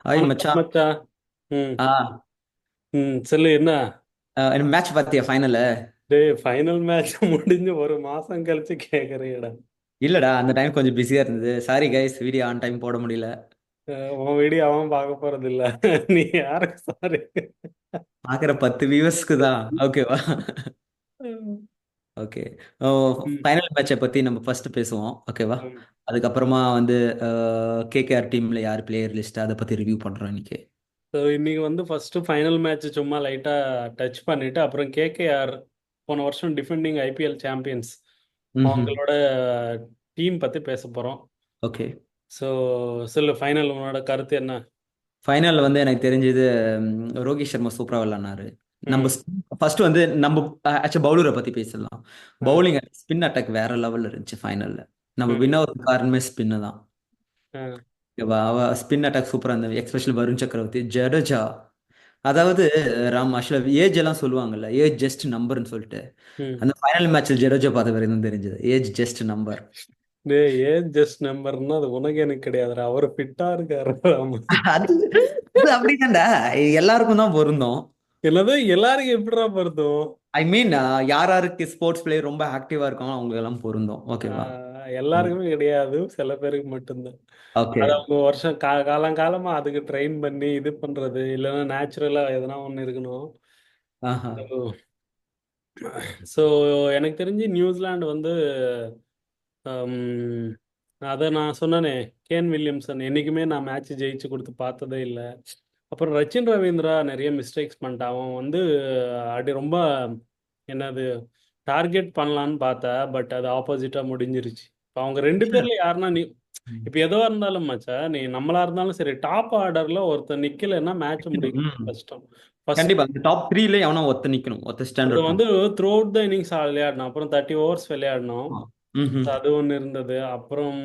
Hi வணக்கம் மச்சான். மச்சான். ம். ஆ சொல்லு என்ன? மேட்ச் பார்த்தியா ஃபைனல்? டேய், ஃபைனல் மேட்ச் முடிஞ்சு ஒரு மாசம் கழிச்சு கேக்குறீங்கடா. இல்லடா, அந்த டைம் கொஞ்சம் பிஸியா இருந்தது. Sorry guys, video on time போட முடியல. உன் வீடியோ அவன் பார்க்க போறது இல்ல. நீ யாருக்கு சாரி? பார்க்குற 10 வியூவர்ஸ்க்கு தான். ஓகேவா? ம். ஓகே. ம். ஃபைனல் மேட்சை பத்தி நம்ம ஃபர்ஸ்ட் பேசுவோம், ஓகேவா? ம். அதுக்கப்புறமா வந்து கேகேஆர் டீம்ல யார் பிளேயர் லிஸ்ட் அதை பத்தி ரிவ்யூ பண்றோம் இன்னைக்கு. So, இன்னைக்கு வந்து ஃபர்ஸ்ட் ஃபைனல் மேட்ச் சும்மா லைட்டா டச் பண்ணிட்டு அப்புறம் கேகேஆர் போன வருஷம் டிஃபெண்டிங் ஐபிஎல் சாம்பியன்ஸ் ம். அவங்களோட டீம் பத்தி பேச போறோம். ஓகே. ஸோ சொல்லு, ஃபைனல் உன்னோட கருத்து என்ன? ஃபைனல் வந்து எனக்கு தெரிஞ்சது, ரோஹித் சர்மா சூப்பரா விளையாடினாரு. நம்ம ம். ஃபர்ஸ்ட் வந்து நம்ம ஆக்சுவல் பவுலரை பத்தி பேசலாம். ஆ. பவுலிங் ஸ்பின் அட்டாக் வேற லெவல்ல இருந்துச்சு ஃபைனல்ல. நம்ம ம். வின் ஆகிறதுக்கு காரணமே ஸ்பின்னு தான். ஆ. ஓகேவா? அவ ஸ்பின் அட்டாக் சூப்பரா இருந்தது, எக்ஸ்பெஷலி வருண் சக்கரவர்த்தி, ஜடேஜா. அதாவது ராம் ஆக்சுவலா ஏஜ் எல்லாம் சொல்லுவாங்கல்ல, ஏஜ் ஜஸ்ட் நம்பர்னு சொல்லிட்டு. ம். அந்த ஃபைனல் மேட்ச்ல ஜடேஜா பார்த்த வரைக்கும் தான் தெரிஞ்சது, ஏஜ் ஜஸ்ட் நம்பர். டேய், ஏன் ஜஸ்ட் நம்பர்னா அது உனக்கு எனக்கு கிடையாதுடா. அவர் ஃபிட்டா இருக்காரு. ஆமா. அது அது அப்படிதான்டா, எல்லாருக்கும் தான் பொருந்தும். என்னது எல்லாருக்கும் எப்படிடா பொருத்தும்? ஐ மீன், யார் யாருக்கு ஸ்போர்ட்ஸ் பிளேயர் ரொம்ப ஆக்டிவா இருக்காங்களோ அவங்களுக்கு எல்லாம் பொருந்தும், ஓகேவா? எல்லாருக்குமே கிடையாது, சில பேருக்கு மட்டும்தான். ஓகே. அது அவங்க வருஷம் காலங்காலமா அதுக்கு ட்ரெயின் பண்ணி இது பண்றது, இல்லைன்னா நேச்சுரலா எதனா ஒண்ணு இருக்கணும். ஆஹா. ஸோ எனக்கு தெரிஞ்சு நியூசிலாந்து வந்து ஹம், அதை நான் சொன்னனே, கேன் வில்லியம்சன் என்னைக்குமே நான் மேட்ச் ஜெயிச்சு கொடுத்து பார்த்ததே இல்லை. அப்புறம் ரச்சின் ரவீந்திரா நிறைய மிஸ்டேக்ஸ் பண்ணிட்டான். அவன் வந்து அடி ரொம்ப என்னது டார்கெட் பண்ணலான்னு பார்த்தா, பட் அது ஆப்போசிட்டா முடிஞ்சிருச்சு. இப்போ அவங்க ரெண்டு பேர்ல யாருன்னா நீ இப்போ எதுவா இருந்தாலும் மச்சா, நீ நம்மளா இருந்தாலும் சரி, டாப் ஆர்டர்ல ஒருத்தர் நிக்கலைன்னா மேட்ச் முடிக்க ம். கஷ்டம். ஃபர்ஸ்ட் கண்டிப்பா அந்த டாப் த்ரீல எவனோ ஒருத்த நிக்கணும், ஒருத்த ஸ்டாண்ட் அது அவுட் வந்து பண்ணும். த்ரூ அவுட் த இன்னிங்ஸ் விளையாடணும். அப்புறம் 30 ஓவர்ஸ் விளையாடணும். ம். அது ஒன்று இருந்தது. அப்புறம்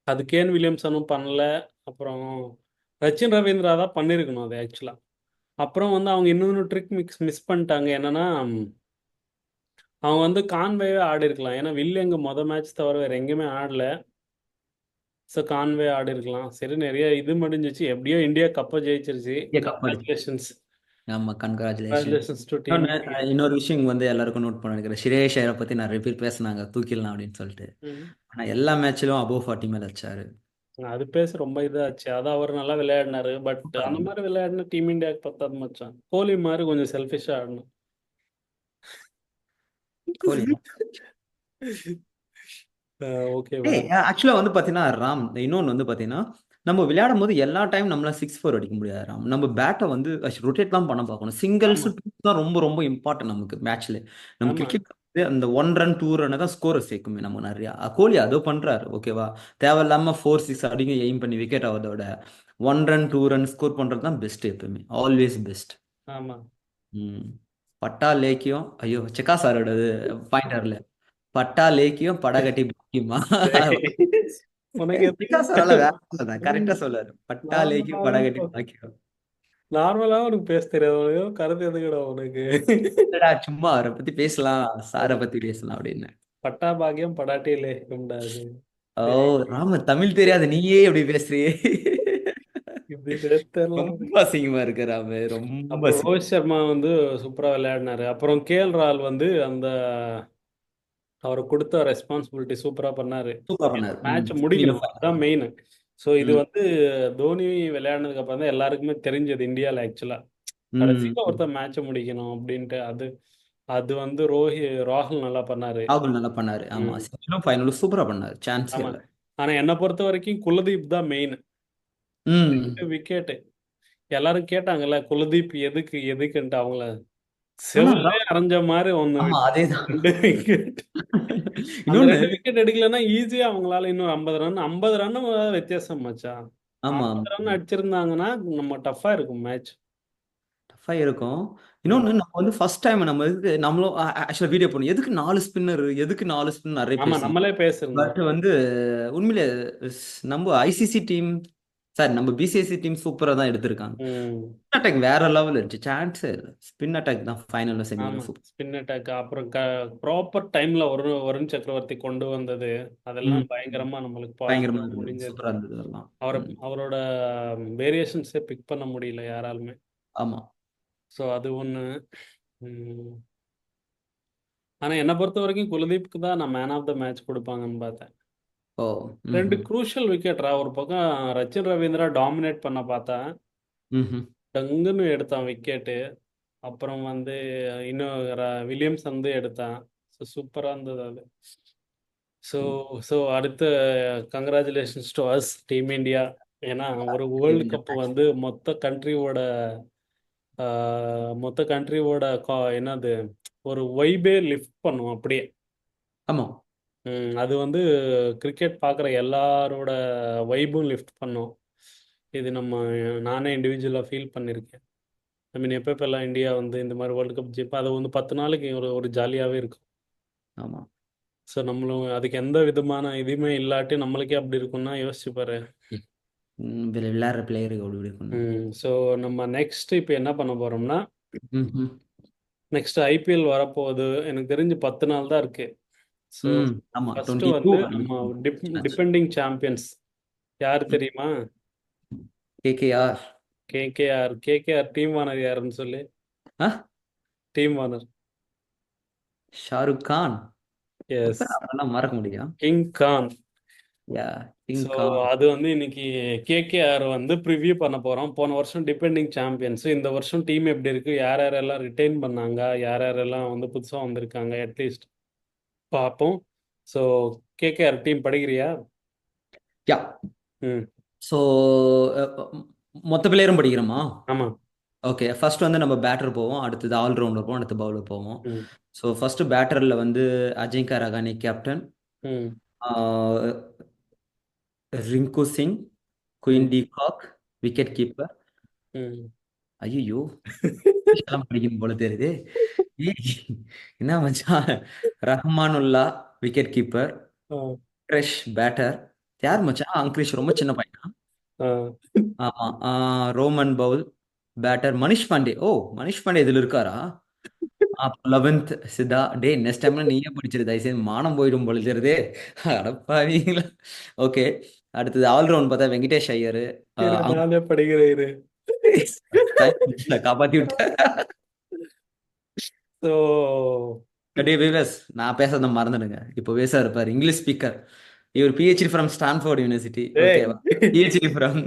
அது கேன் வில்லியம்சனும் பண்ணல. அப்புறம் ரச்சின் ரவீந்திரா தான் பண்ணியிருக்கணும் அது ஆக்சுவலா. அப்புறம் வந்து அவங்க இன்னொன்று ட்ரிக் மிஸ் பண்ணிட்டாங்க. என்னன்னா, அவங்க வந்து கான்வேவே ஆடி இருக்கலாம். ஏன்னா வில்லு எங்க மேட்ச் தவிர வேற எங்கேயுமே ஆடல. ஸோ கான்வே ஆடி இருக்கலாம். சரி, நிறைய இது முடிஞ்சிச்சு. எப்படியோ இந்தியா கப்பை ஜெயிச்சிருச்சு. இந்தியா கப் அடிச்சு. கங்க்ராச்சுலேஷன்ஸ். ஆமா, congratulation. Congratulations to team India. இன்னொரு விஷயம் வந்து எல்லாருக்கும் நோட் பண்ண நினைக்கிறேன், ஸ்ரேயஸ் ஐயரை பத்தி நிறைய பேர் பேசுனாங்க, தூக்கிடலாம் அப்படின்னு சொல்லிட்டு. ம். ஆனா எல்லா மேட்ச்லயும் அபோவ் 40 மேல வச்சாரு. அது பேச ரொம்ப இதாச்சு. அதான் அவர் நல்லா விளையாடினாரு. But super. அந்த மாதிரி விளையாடின டீம் இந்தியாவுக்கு பத்தாது மச்சான். கோலி மாதிரி கொஞ்சம் செல்ஃபிஷா ஆடணும். கோலி. ஓகேவா? ஆக்சுவலா வந்து பாத்தீங்கன்னா ராம், இன்னொன்னு வந்து பாத்தீங்கன்னா, நம்ம விளையாடும் போது எல்லா டைம் நம்மளால 6-4 அடிக்க முடியாது ராம். நம்ம பேட்டை வந்து ரொட்டேட் தான் பண்ண பார்க்கணும். சிங்கிள்ஸ் ஆமா. தான் ரொம்ப ரொம்ப இம்பார்ட்டன்ட் நமக்கு மேட்ச்ல. நம்ம ஆமா. கிரிக்கெட் அந்த 1 ரன் 2 ரன் தான் ஸ்கோரை சேர்க்குமே நம்ம நிறையா. கோலி அதோ பண்றாரு, ஓகேவா? தேவையில்லாம 4-6 அடிங்க எய்ம் பண்ணி விக்கெட் ஆகிறதோட 1 ரன் 2 ரன் ஸ்கோர் பண்றது தான் பெஸ்ட், எப்பவுமே ஆல்வேஸ் பெஸ்ட். ஆமா. ம். பட்டா லேக்கியம், ஐயோ செக்கா சாரோடது பாயிண்டர்ல, பட்டா லேக்கியம் படகட்டி பாக்கியமா. டேய், உனக்கு செக்கா எதுக்கு? சாரால வேற கரெக்டா சொல்லாரு, பட்டா லேக்கியம் படகட்டி நார்மலாவே பாக்கியம். நார்மலாவே உனக்கு பேச தெரியாது. உனக்கு கருத்து எதுக்குடா உனக்கு? இல்லடா, சும்மா அவரை பத்தி பேசலாம், சாரை பத்தி பேசலாம் அப்படின்னு. பட்டா பாக்கியம் படாட்டியிலே உண்டாது. ஓ, சரி, ராம தமிழ் தெரியாது நீயே எப்படி பேசுறியே. இப்படி தெரியல. ரொம்ப அசிங்கமா இருக்கு ராம, ரொம்ப அப்புறம் அசிங்கம். ரோஹித் சர்மா வந்து சூப்பரா விளையாடினாரு. அப்புறம் கேஎல் ராகுல் வந்து அந்த அவர் கொடுத்த ரெஸ்பான்சிபிலிட்டி சூப்பரா பண்ணாரு. சூப்பரா பண்ணாரு. மேட்ச் நீலும் முடிக்கணும், fine. அதுதான் மெயின். ஸோ இது ம். வந்து தோனி விளையாடினதுக்கு அப்புறம் தான் எல்லாருக்குமே தெரிஞ்சது இந்தியாவில் ஆக்சுவலா. ம். கடைசியில் ஒருத்தர் மேட்சை முடிக்கணும் அப்படின்ட்டு. அது அது வந்து ராகுல் நல்லா பண்ணாரு. ராகுல் நல்லா பண்ணாரு. ஆமா, ம். செமிலும் ஃபைனலும் சூப்பரா பண்ணாரு, சான்ஸே ஆமா. இல்ல. ஆனா என்னை பொறுத்த வரைக்கும் குலதீப் தான் மெயின். ம். 2 விக்கெட். எல்லாரும் கேட்டாங்கல்ல குலதீப் எதுக்கு எதுக்குன்ட்டு. அவங்கள ஆனா செவுலே அரைஞ்ச மாதிரி ஒன்று ஆமா, விட்டு அதேதான். 2 விக்கெட். அந்த இன்னொன்னு. 2 விக்கெட் எடுக்கலன்னா ஈஸியா அவங்களால இன்னும் 50 ரன் வித்தியாசம் மச்சான். ஆமா, 50 ரன் அடிச்சிருந்தாங்கன்னா நம்ம டஃபா இருக்கும் மேட்ச். டஃபா இருக்கும். ம். இன்னொன்னு, நம்ம வந்து ஃபர்ஸ்ட் டைம் நம்ம இதுக்கு நம்மளும் ஆக்சுவலா வீடியோ பண்ணோம், எதுக்கு 4 ஸ்பின்னர், எதுக்கு 4 ஸ்பின் நிறைய ஆமா, பேசணும். நம்மளே பேசியிருந்தோம். பட் வந்து உண்மையிலே நம்ம ஐசிசி டீம் சார் நம்ம பிசிஎஸ்சி டீம் சூப்பரா தான் எடுத்திருக்காங்க. ம். அட்டாக் வேற லெவல் இருந்துச்சு, சான்ஸே இல்லை. ஸ்பின் அட்டாக் தான் ஃபைனல்ல ஆமா. செமியில சூப்பர். ஸ்பின் அட்டாக் அப்புறம் ப்ராப்பர் டைம்ல வருண் சக்கரவர்த்தி கொண்டு வந்தது அதெல்லாம் ம். பயங்கரமா நம்மளுக்கு பயங்கரமா பாசிட்டிவா இருந்தது, முடிஞ்சது. சூப்பரா இருந்தது அதெல்லாம். ம். அவரோட வேரியேஷன்ஸே பிக் பண்ண முடியல யாராலுமே. ஆமா. ஸோ அது ஒன்று. ஆனால் என்னை பொறுத்த வரைக்கும் குல்தீப்க்கு தான் நான் மேன் ஆஃப் த மேட்ச் கொடுப்பாங்கன்னு பார்த்தேன். ஓ. ரெண்டு ம். குரூஷியல் விக்கெட்ரா. ஒரு பக்கம் ரச்சின் ரவீந்திரா டாமினேட் பண்ண பார்த்தா ம். டங்குன்னு எடுத்தான் விக்கெட்டு. அப்புறம் வந்து இன்னும் வில்லியம்ஸ் வந்து எடுத்தான். ஸோ சூப்பராக இருந்தது அது. ஸோ ஸோ அடுத்து congratulations to us team India. ஏன்னா ஒரு வேர்ல்டு கப் வந்து மொத்த கண்ட்ரியோட என்னது ஒரு வைபே லிஃப்ட் பண்ணும் அப்படியே. ஆமா. அது வந்து கிரிக்கெட் பார்க்குற எல்லாரோட வைபும் லிஃப்ட் பண்ணும். இது நானே இண்டிவிஜுவலாக ஃபீல் பண்ணியிருக்கேன். ஐ மீன் எப்பப்பெல்லாம் இந்தியா வந்து இந்த மாதிரி வேர்ல்டு கப் ஜெயிப்பா அது வந்து 10 நாளைக்கு ஒரு ஒரு ஜாலியாகவே இருக்கும். ஆமா. ஸோ நம்மளும் அதுக்கு எந்த விதமான இதுவுமே இல்லாட்டி நம்மளுக்கே அப்படி இருக்கும்னா யோசிச்சு பாரு. விளையாடுற பிளேயருக்கு அப்படி இருக்கணும். ஸோ நம்ம நெக்ஸ்ட் இப்போ என்ன பண்ண போகிறோம்னா, ம். நெக்ஸ்ட் ஐபிஎல் வரப்போகுது. எனக்கு தெரிஞ்சு 10 நாள் தான் இருக்கு. ஸோ ம். ஆமா, ஃபர்ஸ்ட் 22 வந்து நம்ம மேட்ச். டிபெண்டிங் சாம்பியன்ஸ் யார் தெரியுமா? கேகேஆர். கேகேஆர் டீம் வானர் யாருன்னு சொல்லு. டீம் வானர் ஷாருக் கான். எஸ், அதெல்லாம் மறக்க முடியும். கிங் கான். யா, கிங் ஸோ கான். அது வந்து இன்னைக்கு கேகேஆர் வந்து ப்ரிவ்யூ பண்ண போகிறோம். போன வருஷம் டிபெண்டிங் சாம்பியன்ஸ். இந்த வருஷம் டீம் எப்படி இருக்கு, யார் யாரெல்லாம் ரிட்டைன் பண்ணாங்க, யார் யாரெல்லாம் வந்து புதுசாக வந்திருக்காங்க அட்லீஸ்ட் பார்ப்போம். ஸோ கேகேஆர் டீம் படிக்கிறியா? யா. ம். ஸோ மொத்த பிளேயரும் படிக்கிறோமா? ஆமாம். ஓகே, ஃபர்ஸ்ட் வந்து நம்ம பேட்டர் போவோம், அடுத்தது ஆல்ரவுண்டர் போவோம், அடுத்து பவுலர் போவோம். ம். ஸோ ஃபர்ஸ்ட் பேட்டரில் வந்து அஜிங்கா ரகானி கேப்டன், ம். ரிங்கு சிங், ம். Quinton de Kock wicket keeper. ம். ஐயோ, படிக்கணும் போல தெரியுது. ஏய், என்ன மச்சான். Rahmanullah wicket keeper. ஆ. கிரிஷ் பேட்டர். யார் மச்சான் அங்கிரிஷ், ரொம்ப சின்ன பையனா? ஆ. ஆமா. Rovman Powell batter. Manish Pandey. ஓ, மனிஷ் பாண்டே இதுல இருக்காரா? 11th சித்தா. டே, நெக்ஸ்ட் டைம்ல நீயே பிடிச்சிரு, தயவுசெய்து மானம் போயிடும் போல தெரியுதே. அடப்பாவீங்களா. ஓகே, அடுத்தது ஆல்ரவுண்ட் பார்த்தா வெங்கடேஷ் ஐயர். இரு, நானே படிக்கிறேன் இரு. காப்பாத்தி விட்ட. ஸோ டே விவேஸ், நான் பேசுறத மறந்துடுங்க. இப்போ பேச இருப்பார் இங்கிலீஷ் ஸ்பீக்கர். இவர் பிஹெச்டி ஃப்ரம் ஸ்டான்ஃபோர்ட் யூனிவர்சிட்டி. ஓகேவா? பிஹெச்டி ஃப்ரம்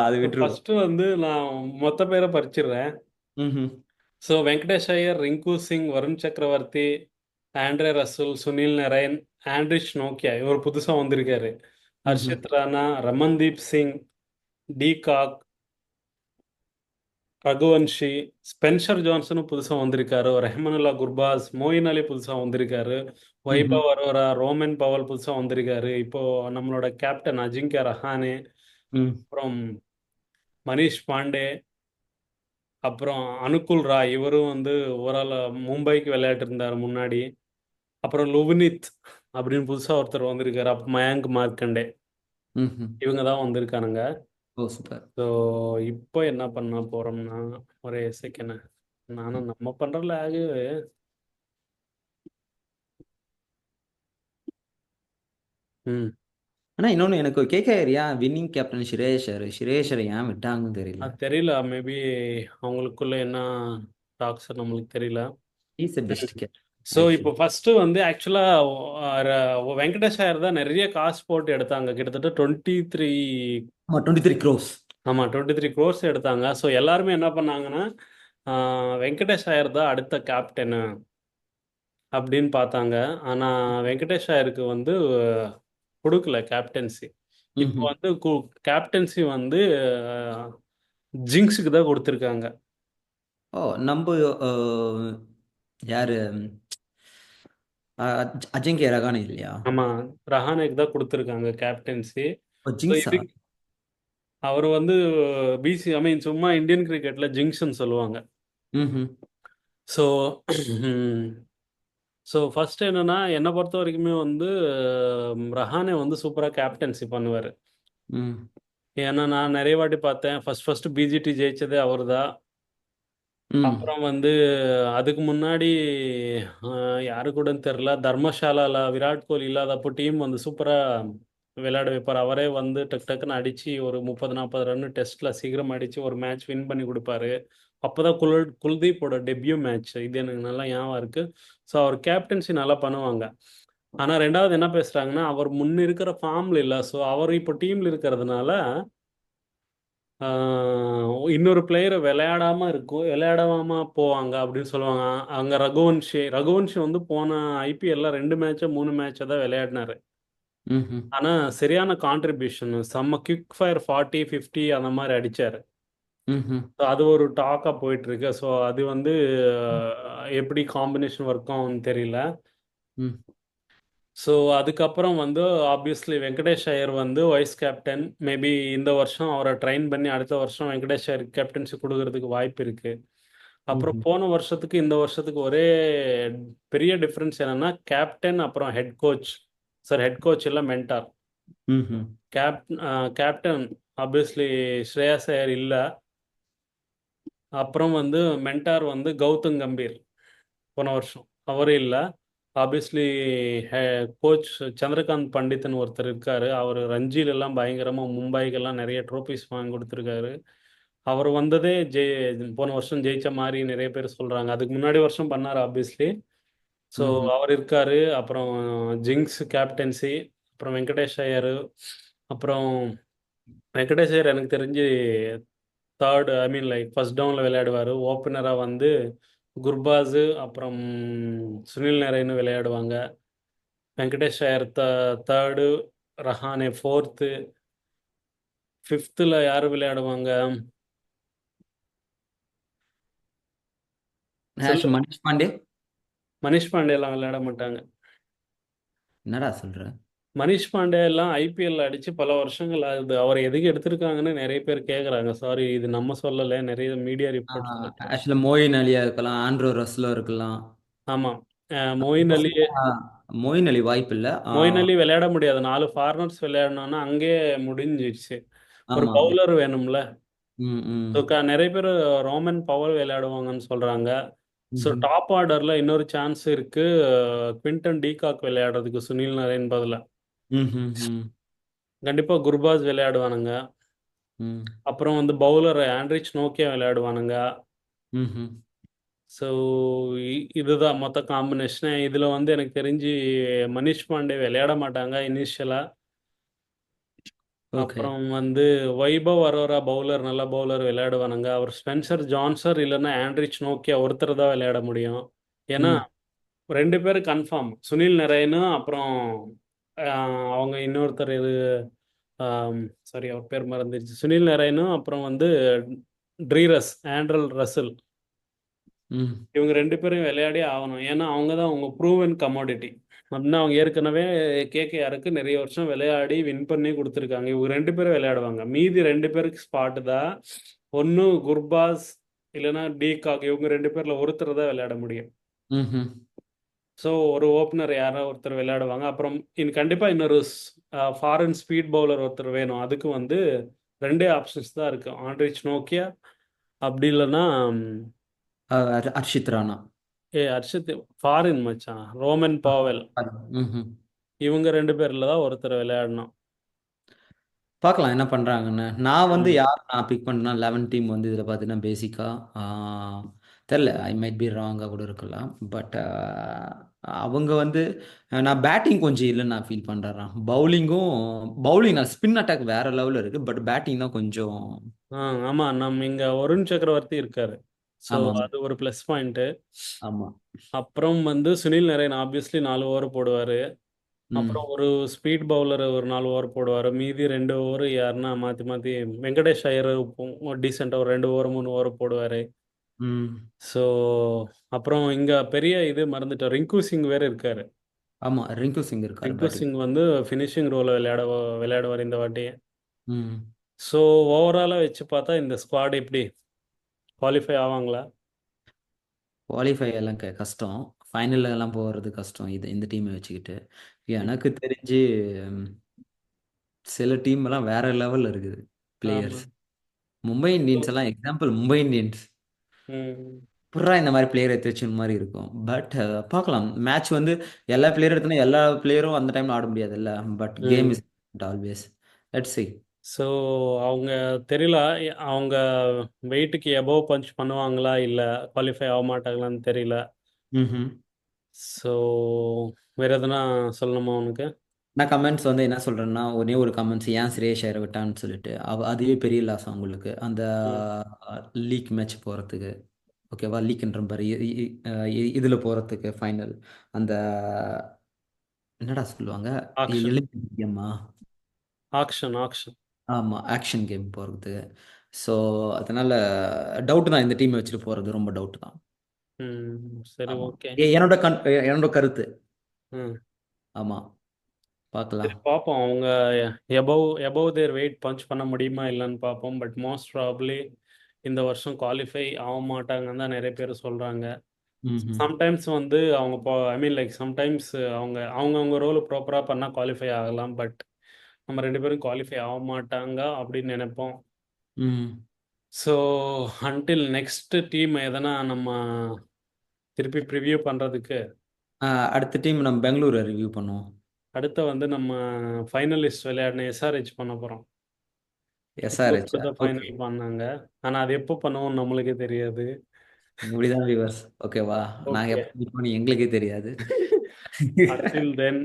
அது விட்டுருவோம். ஃபர்ஸ்ட் வந்து நான் மொத்த பேரை பறிச்சிடுறேன். ம். So Venkatesh Iyer, Rinku Singh, Varun Chakravarthy, Andre Russell, Sunil Narine, Anrich நோக்கியா இவர் புதுசாக வந்திருக்காரு. ம். Harshit Rana, Ramandeep Singh, de Kock, Raghuvanshi, Spencer ஜான்சனும் புதுசாக வந்திருக்காரு. ரஹ்மனுல்லா குர்பாஸ், மோயின் அலி புதுசாக வந்திருக்காரு. ம். வைபவ் அரோரா, ரோமன் பவல் புதுசாக வந்திருக்காரு. இப்போ நம்மளோட கேப்டன் அஜிங்கியா ரஹானே, ம். அப்புறம் மனிஷ் பாண்டே, அப்புறம் அனுகுல் ராய் இவரும் வந்து ஓவரால் மும்பைக்கு விளையாட்டு இருந்தார் முன்னாடி. அப்புறம் லுவினித் அப்படின்னு புதுசாக ஒருத்தர் வந்திருக்காரு. அப்போ மயங்க் மார்க்கண்டே, ம். இவங்க தான் வந்திருக்கானுங்க. ஓ, சூப்பர். ஸோ இப்போ என்ன பண்ண போகிறோம்னா, ஒரே செகண்ட், நானும் நம்ம பண்ணுறல ஆகு. ம். ஆனா இன்னொன்னு, எனக்கு கேட்க ஏன் வின்னிங் கேப்டன் ஸ்ரேயஸரை ஏன் விட்டாங்கன்னு தெரியல. அது தெரியல, மேபி அவங்களுக்குள்ள என்ன டாக்ஸ் நம்மளுக்கு தெரியல. Is a best captain so I இப்போ ஃபீல். ஃபர்ஸ்ட் வந்து ஆக்சுவலாக வெங்கடேஷ் ஐயர் தான் நிறைய காசு போட்டு எடுத்தாங்க. கிட்டத்தட்ட 23. ஆமா, 23 crores. ஆமாம், 23 crores எடுத்தாங்க. ஸோ எல்லாருமே என்ன பண்ணாங்கன்னா, வெங்கடேஷ் ஐயர் தான் அடுத்த கேப்டனு அப்படின்னு பார்த்தாங்க. ஆனால் வெங்கடேஷ் ஐயருக்கு வந்து கொடுக்கல கேப்டன்சி. இப்போ ம். வந்து கேப்டன்சி வந்து ஜிங்ஸுக்கு தான் கொடுத்துருக்காங்க. ஓ, நம்ம யாரு, அஜிங்கே ரகானே இல்லையா? ஆமாம், ரஹானேக்கு தான் கொடுத்துருக்காங்க கேப்டன்சி. ஓ, ஸோ ஜிங்ஸா? இது அவர் வந்து பிசி ஐ மீன் சும்மா இந்தியன் கிரிக்கெட்ல ஜிங்ஸ்ன்னு சொல்லுவாங்க. ம். ஸோ ஸோ ஃபர்ஸ்ட் என்னன்னா என்னை பொறுத்த வரைக்குமே வந்து ரஹானே வந்து சூப்பராக கேப்டன்சி பண்ணுவார். ம். ஏன்னா நான் நிறைய வாட்டி பார்த்தேன். ஃபர்ஸ்ட் பிஜிடி ஜெயிச்சதே அவர்தான். ம். அப்புறம் வந்து அதுக்கு முன்னாடி யாரு கூடன்னு தெரில, தர்மசாலால விராட் கோலி இல்லாதப்போ டீம் வந்து சூப்பராக விளையாட வைப்பார். அவரே வந்து டக்கு டக்குன்னு அடித்து ஒரு 30-40 ரன் டெஸ்ட்டில் சீக்கிரம் அடித்து ஒரு மேட்ச் வின் பண்ணி கொடுப்பாரு. அப்போ தான் குல்தீப்போட டெபியூ மேட்ச் இது எனக்கு நல்லா ஞாபகம் இருக்குது. ஸோ அவர் கேப்டன்சி நல்லா பண்ணுவாங்க. ஆனால் ரெண்டாவது என்ன பேசுகிறாங்கன்னா, அவர் முன்ன இருக்கிற ஃபார்மில் இல்லை. ஸோ அவர் இப்போ டீமில் இருக்கிறதுனால இன்னொரு பிளேயரை விளையாடாம போவாங்க அப்படின்னு சொல்லுவாங்க. அங்க ரகுவன்ஷி வந்து போன ஐபிஎல்ல 2 மேட்சோ 3 மேட்சோ தான் விளையாடினாரு. ம்ஹ்ம். ஆனா சரியான கான்ட்ரிபியூஷன், செம்ம குவிக் ஃபயர் 40-50 அந்த மாதிரி அடிச்சாரு. ம்ஹ்ம். So அது ஒரு டாக்கா போயிட்டு இருக்கு. ஸோ அது வந்து எப்படி காம்பினேஷன் ஒர்க் ஆகும்னு தெரியல. ம். ஸோ அதுக்கப்புறம் வந்து ஆப்வியஸ்லி வெங்கடேஷ் ஐயர் வந்து வைஸ் கேப்டன். மேபி இந்த வருஷம் அவரை ட்ரெயின் பண்ணி அடுத்த வருஷம் வெங்கடேஷ் ஐயர் கேப்டன்சி கொடுக்கறதுக்கு வாய்ப்பு இருக்கு. அப்புறம் ம்ஹ்ம். போன வருஷத்துக்கு இந்த வருஷத்துக்கு ஒரே பெரிய டிஃப்ரென்ஸ் என்னன்னா கேப்டன் அப்புறம் head coach. Sir head coach இல்லை மென்டார். ம்ஹ்ம். Cap captain obviously Shreyas Iyer இல்லை. அப்புறம் வந்து மென்டார் வந்து கௌதம் கம்பீர் போன வருஷம் அவரே இல்லை. ஆப்வியஸ்லி கோச் சந்திரகாந்த் பண்டித்னு ஒருத்தர் இருக்காரு. அவர் ரஞ்சிலெல்லாம் பயங்கரமாக மும்பைக்கெல்லாம் நிறைய ட்ரோஃபிஸ் வாங்கி கொடுத்துருக்காரு. அவர் வந்ததே போன வருஷம் ஜெயிச்ச மாதிரி நிறைய பேர் சொல்கிறாங்க. அதுக்கு முன்னாடி வருஷம் பண்ணார் ஆப்வியஸ்லி. ஸோ ம்ஹ்ம். அவர் இருக்காரு. அப்புறம் ஜிங்ஸ் கேப்டன்சி, அப்புறம் வெங்கடேஷ் ஐயர். அப்புறம் வெங்கடேஷ் ஐயர் எனக்கு தெரிஞ்சு தேர்ட், ஐ மீன் லைக் ஃபர்ஸ்ட் டவுனில் விளையாடுவார். ஓப்பனராக வந்து குர்பாஸு அப்புறம் சுனில் நரேன்னு விளையாடுவாங்க. வெங்கடேஷ் ஐயர் தேர்டு, ரஹானே ஃபோர்த்து, ஃபிஃப்த்தில் யார் விளையாடுவாங்க? சொல்லு. மனிஷ் பாண்டே. மனிஷ் பாண்டேலாம் விளையாட மாட்டாங்க. என்னடா சொல்ற? மனிஷ் பாண்டே எல்லாம் ஐபிஎல் அடிச்சு பல வருஷங்கள் ஆகுது. அவர் எதுக்கு எடுத்திருக்காங்கன்னு நிறைய பேர் கேட்குறாங்க. சாரி, இது நம்ம சொல்லலை, நிறைய மீடியா ரிப்போர்ட்ஸ் இருக்கு. ஆக்சுவலா மோயின் அலியா இருக்கலாம், ஆண்ட்ரோ ரஸ்லோ இருக்கலாம். ஆமாம். மொயின் அலி. ஆ, மோயின் அலி வாய்ப்பு இல்ல. மொயின் அலி விளையாட முடியாது. 4 ஃபாரினர்ஸ் விளையாடணும்னா அங்கேயே முடிஞ்சிடுச்சு. ஒரு ஆமா. பவுலர் வேணும்ல. ம். ம். ஸோ நிறைய பேர் ரோமன் பவல் விளையாடுவாங்கன்னு சொல்றாங்க. ஸோ ம்ஹ்ம். டாப் ஆர்டர்ல இன்னொரு சான்ஸ் இருக்கு. குவிண்டன் டீகாக் விளையாடுறதுக்கு சுனில் நரேன் பதிலா. ம்ஹ்ம். ம். கண்டிப்பா குர்பாஸ் விளையாடுவானுங்க. ம். அப்புறம் வந்து பவுலர் ஆண்ட்ரிச் நோக்கியா விளையாடுவானுங்க. ம்ஹ்ம். ஸோ இதுதான் மொத்த காம்பினேஷன். இதுல வந்து எனக்கு தெரிஞ்சு மனிஷ் பாண்டே விளையாட மாட்டாங்க இனிஷியலா. ஓகே. அப்புறம் வந்து வைபவ் அரோரா பவுலர், நல்ல பவுலர் விளையாடுவானுங்க. அவர் ஸ்பென்சர் ஜான்சர் இல்லைன்னா ஆண்ட்ரிச் நோக்கியா ஒருத்தர் தான் விளையாட முடியும். ஏன்னா ம். 2 பேர் கன்ஃபார்ம், சுனில் நரேனும் அப்புறம் அவங்க இன்னொருத்தர் இது, சாரி அவர் பேர் மறந்துருச்சு. சுனில் நரேனும் அப்புறம் வந்து ஆண்ட்ரல் ரசல். ம். இவங்க 2 பேரும் விளையாடி ஆகணும். ஏன்னா அவங்க தான் அவங்க ப்ரூவன் கமாடிட்டி. அப்படின்னா அவங்க ஏற்கனவே கேகேஆருக்கு நிறைய வருஷம் விளையாடி வின் பண்ணி கொடுத்துருக்காங்க. இவங்க 2 பேரும் விளையாடுவாங்க. மீதி 2 பேருக்கு ஸ்பாட் தான். ஒன்று குர்பாஸ் இல்லைன்னா டீகாக். இவங்க 2 பேர்ல ஒருத்தர் தான் விளையாட முடியும். ம்ஹ்ம். ஸோ ஒரு ஓப்பனர் யாரோ ஒருத்தர் விளையாடுவாங்க. அப்புறம் கண்டிப்பாக இன்னொரு ஃபாரின் ஸ்பீட் பவுலர் ஒருத்தர் வேணும். அதுக்கு வந்து 2 ஆப்ஷன்ஸ் தான் இருக்கு. ஆண்ட்ரிச் நோக்கியா, அப்படி இல்லைன்னா அர்ஷித் ராணா. ஹர்ஷித். ஃபாரின் மச்சான், ரோமன் பாவெல். ம்ஹ்ம். இவங்க 2 பேர்ல தான் ஒருத்தர் விளையாடணும். பார்க்கலாம் என்ன பண்றாங்கன்னு. நான் வந்து ம். நான் பிக் பண்ணேன்னா 11 டீம் வந்து இதில் பார்த்தீங்கன்னா பேசிக்கா தெரில. ஐ மைட் பி ராங்காக கூட இருக்கலாம். பட் அவங்க வந்து நான் பேட்டிங் கொஞ்சம் இல்லைன்னு நான் ஃபீல் பண்ணுறேன். பவுலிங் ஸ்பின் அட்டாக் வேற லெவலில் இருக்குது. பட் பேட்டிங் தான் கொஞ்சம். ஆமா, நம்ம இங்க வருண் சக்கரவர்த்தி இருக்காரு. ஸோ ஆமாம். அது ஒரு ப்ளஸ் பாயிண்ட்டு. ஆமாம். அப்புறம் வந்து சுனில் நரேன் ஆப்வியஸ்லி 4 ஓவர் போடுவார். அப்புறம் ம். ஒரு ஸ்பீட் பவுலர் ஒரு 4 ஓவர் போடுவார். மீதி 2 ஓவர் யாருன்னா மாற்றி மாற்றி வெங்கடேஷ் ஐயர் டீசெண்டாக ஒரு 2 ஓவர் 3 ஓவர் போடுவார். ம். ஸோ அப்புறம் இங்கே பெரிய இது மறந்துட்டோம், ரிங்கு சிங் வேறு இருக்கார். ஆமாம், ரிங்கு சிங் இருக்கார் ரிங்கு பேட்டிங். சிங் வந்து ஃபினிஷிங் ரோலை விளையாடுவார் இந்த வாட்டி. ம். ஸோ ஓவராலாக வச்சு பார்த்தா இந்த ஸ்குவாட் எப்படி குவாலிஃபை ஆவாங்களா? குவாலிஃபை எல்லாம் கஷ்டம். ஃபைனல்ல எல்லாம் போகிறது கஷ்டம். இது இந்த டீமை வச்சுக்கிட்டு எனக்கு தெரிஞ்சு சில டீம் எல்லாம் வேற லெவல்ல இருக்குது ஆமா. பிளேயர்ஸ். மும்பை இந்தியன்ஸ் எல்லாம் எக்ஸாம்பிள் மும்பை இந்தியன்ஸ். ம். புறா இந்த மாதிரி பிளேயர் எடுத்து வச்சுன்னு மாதிரி இருக்கும். பட் பார்க்கலாம் மேட்ச் வந்து எல்லா பிளேயர் எடுத்தனா எல்லா பிளேயரும் அந்த டைம்ல ஆட முடியாதுல்ல. பட் கேம் ம். Is always. Let's see. So அவங்க தெரியல. அவங்க வெயிட்டுக்கு எபோவ் பஞ்ச் பண்ணுவாங்களா இல்லை குவாலிஃபை ஆக மாட்டாங்களான்னு தெரியல. ம்ஹும். ஸோ வேற எதுனா சொல்லணுமா உனக்கு? நான் கமெண்ட்ஸ் வந்து என்ன சொல்றேன்னா ஒரே ஒரு கமெண்ட்ஸ் ஏன் சுரேஷ் ஐயரை விட்டான்னு சொல்லிட்டு அதுவே பெரிய லாஸ் அவங்களுக்கு அந்த ம். லீக் மேட்ச் போறதுக்கு. ஓகேவா லீக்ன்ற பாரு இதுல போறதுக்கு ஃபைனல் அந்த என்னடா சொல்லுவாங்க ஆக்ஷன். கேமா. ஆக்ஷன். ஆக்ஷன். ஆமா ஆக்ஷன் கேம் போறது. ஸோ அதனால டவுட் தான் இந்த டீம் வச்சுட்டு போறது ரொம்ப டவுட் தான். ம். சரி, ஆமா ஓகே. என்னோட கருத்து. ம். ஆமா சரி, பார்க்கலாம். பார்ப்போம். அவங்க எபோவ் எபோவ் தேர் வெயிட் பஞ்ச் பண்ண முடியுமா இல்லைன்னு பார்ப்போம். பட் மோஸ்ட் ப்ராபப்ளி இந்த வருஷம் குவாலிஃபை ஆக மாட்டாங்கன்னு தான் நிறைய பேர் சொல்கிறாங்க. ம்ஹும். சம்டைம்ஸ் வந்து அவங்க இப்போ ஐ மீன் லைக் சம்டைம்ஸ் அவங்க ரோல் ப்ராப்பராக பண்ணால் குவாலிஃபை ஆகலாம். பட் நம்ம ரெண்டு பேரும் குவாலிஃபை ஆக மாட்டாங்க அப்படின்னு நினைப்போம். ம். ஸோ அன்டில் நெக்ஸ்ட் டீம் எதனா நம்ம திருப்பி ப்ரிவ்யூ பண்ணுறதுக்கு அடுத்த டீம் நம்ம பெங்களூரை ரிவ்யூ பண்ணுவோம். அடுத்து வந்து நம்ம ஃபைனலிஸ்ட் விளையாடின எஸ்ஆர்ஹெச் பண்ண போகிறோம். இப்போ எஸ்ஆர்ஹெச். தான் ஓகே. ஃபைனல் பண்ணாங்க. ஆனால் அது எப்போ பண்ணுவோம்னு நம்மளுக்கே தெரியாது. இப்படிதான் வியூவர்ஸ். ஓகேவா நாங்க ஓகே. எப்போ மீட் பண்ணி எங்களுக்கே தெரியாது. Until then,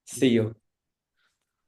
See you.